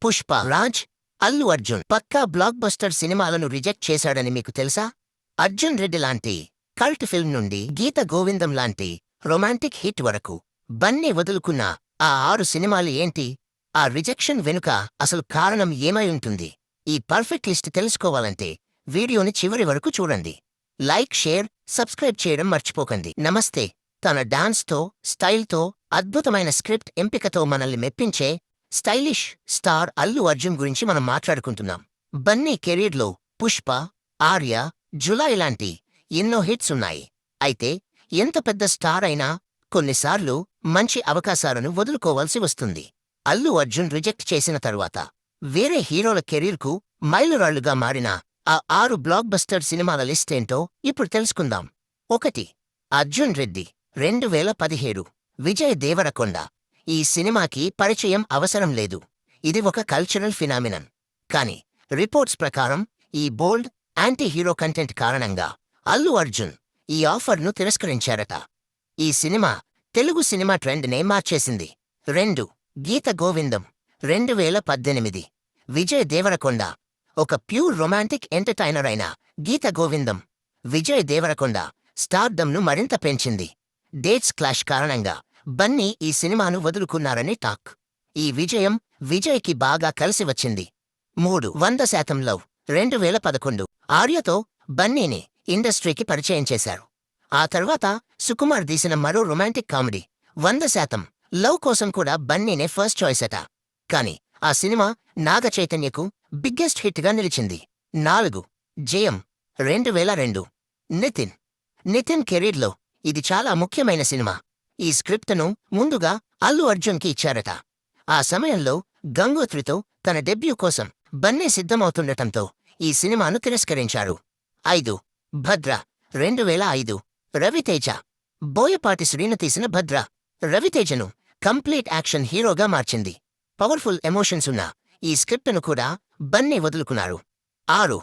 పుష్ప రాజ్ అల్లు అర్జున్ పక్కా block buster సినిమాలను reject చేశాడని మీకు తెలుసా? అర్జున్ రెడ్డి లాంటి కల్ట్ ఫిల్మ్ నుండి గీత గోవిందం లాంటి రొమాంటిక్ హిట్ వరకు బన్నీ వదులుకున్న ఆ 6 సినిమాలు ఏంటి? ఆ రిజెక్షన్ వెనుక అసలు కారణం ఏమై ఉంటుంది? ఈ పర్ఫెక్ట్ లిస్ట్ తెలుసుకోవాలంటే వీడియోని చివరి వరకు చూడండి. లైక్, షేర్, సబ్స్క్రైబ్ చేయడం మర్చిపోకండి. నమస్తే. తన డాన్స్తో, స్టైల్తో, అద్భుతమైన స్క్రిప్ట్ ఎంపికతో మనల్ని మెప్పించే స్టైలిష్ స్టార్ అల్లు అర్జున్ గురించి మనం మాట్లాడుకుంటున్నాం. బన్నీ కెరీర్లో పుష్ప, ఆర్య, జులై లాంటి ఎన్నో హిట్స్ ఉన్నాయి. అయితే ఎంత పెద్ద స్టార్ అయినా కొన్నిసార్లు మంచి అవకాశాలను వదులుకోవాల్సి వస్తుంది. అల్లు అర్జున్ రిజెక్ట్ చేసిన తరువాత వేరే హీరోల కెరీర్కు మైలురాళ్లుగా మారిన ఆ 6 బ్లాక్ బస్టర్ సినిమాల లిస్ట్ ఏంటో ఇప్పుడు తెలుసుకుందాం. 1. అర్జున్ రెడ్డి 2017 విజయ్ దేవరకొండ. ఈ సినిమాకి పరిచయం అవసరం లేదు. ఇది ఒక కల్చరల్ ఫినామినన్. కానీ రిపోర్ట్స్ ప్రకారం ఈ బోల్డ్, యాంటీ హీరో కంటెంట్ కారణంగా అల్లు అర్జున్ ఈ ఆఫర్ను తిరస్కరించారట. ఈ సినిమా తెలుగు సినిమా ట్రెండ్నే మార్చేసింది. 2. గీత గోవిందం 2018 విజయ్ దేవరకొండ. ఒక ప్యూర్ రొమాంటిక్ ఎంటర్టైనర్ అయిన గీత గోవిందం విజయ్ దేవరకొండ స్టార్డమ్ను మరింత పెంచింది. డేట్స్ క్లాష్ కారణంగా బన్నీ ఈ సినిమాను వదులుకున్నారని టాక్. ఈ విజయం విజయ్కి బాగా కలిసి వచ్చింది. 3. 100% లవ్ 2011 ఆర్యతో బన్నీని ఇండస్ట్రీకి పరిచయం చేశారు. ఆ తర్వాత సుకుమార్ తీసిన మరో రొమాంటిక్ కామెడీ 100% లవ్ కోసం కూడా బన్నీనే ఫస్ట్ చాయిస్ అట. కాని ఆ సినిమా నాగ చైతన్యకు బిగ్గెస్ట్ హిట్గా నిలిచింది. 4. జయం 2002 నితిన్ కెరీర్లో ఇది చాలా ముఖ్యమైన సినిమా. ఈ స్క్రిప్ట్ను ముందుగా అల్లు అర్జున్కి ఇచ్చారట. ఆ సమయంలో గంగోత్రితో తన డెబ్యూ కోసం బన్నీ సిద్ధమవుతుండటంతో ఈ సినిమాను తిరస్కరించారు. 5. భద్ర 2005 రవితేజ. బోయపాటి శ్రీను తీసిన భద్ర రవితేజను కంప్లీట్ యాక్షన్ హీరోగా మార్చింది. పవర్ఫుల్ ఎమోషన్స్ ఉన్న ఈ స్క్రిప్ట్ను కూడా బన్నీ వదులుకున్నారు. 6.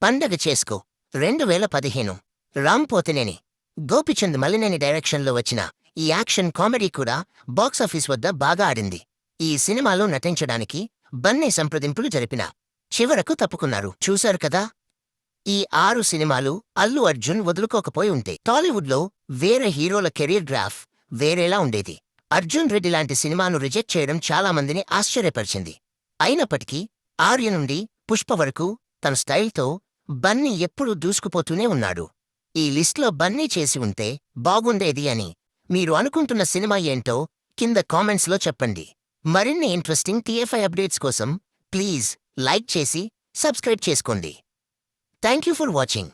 పండగ చేసుకో 2015 రామ్ పోతినేని, గోపిచంద్ మలినేని డైరెక్షన్లో వచ్చిన ఈ యాక్షన్ కామెడీ కూడా బాక్సాఫీస్ వద్ద బాగా ఆడింది. ఈ సినిమాలో నటించడానికి బన్నీ సంప్రదింపులు జరిపినా చివరకు తప్పుకున్నారు. చూశారు కదా, ఈ 6 సినిమాలు అల్లు అర్జున్ వదులుకోకపోయి ఉంటే టాలీవుడ్లో వేరే హీరోల కెరీర్ గ్రాఫ్ వేరేలా ఉండేది. అర్జున్ రెడ్డి లాంటి సినిమాను రిజెక్ట్ చేయడం చాలా మందిని ఆశ్చర్యపరిచింది. అయినప్పటికీ ఆర్య నుండి పుష్ప వరకు తన స్టైల్తో బన్నీ ఎప్పుడూ దూసుకుపోతూనే ఉన్నాడు. ఈ లిస్ట్లో బన్నీ చేసి ఉంటే బాగుండేది అని మీరు అనుకుంటున్న సినిమా ఏంటో కింద కామెంట్స్లో చెప్పండి. మరిన్ని ఇంట్రెస్టింగ్ TFI అప్డేట్స్ కోసం ప్లీజ్ లైక్ చేసి సబ్స్క్రైబ్ చేసుకోండి. Thank you for watching.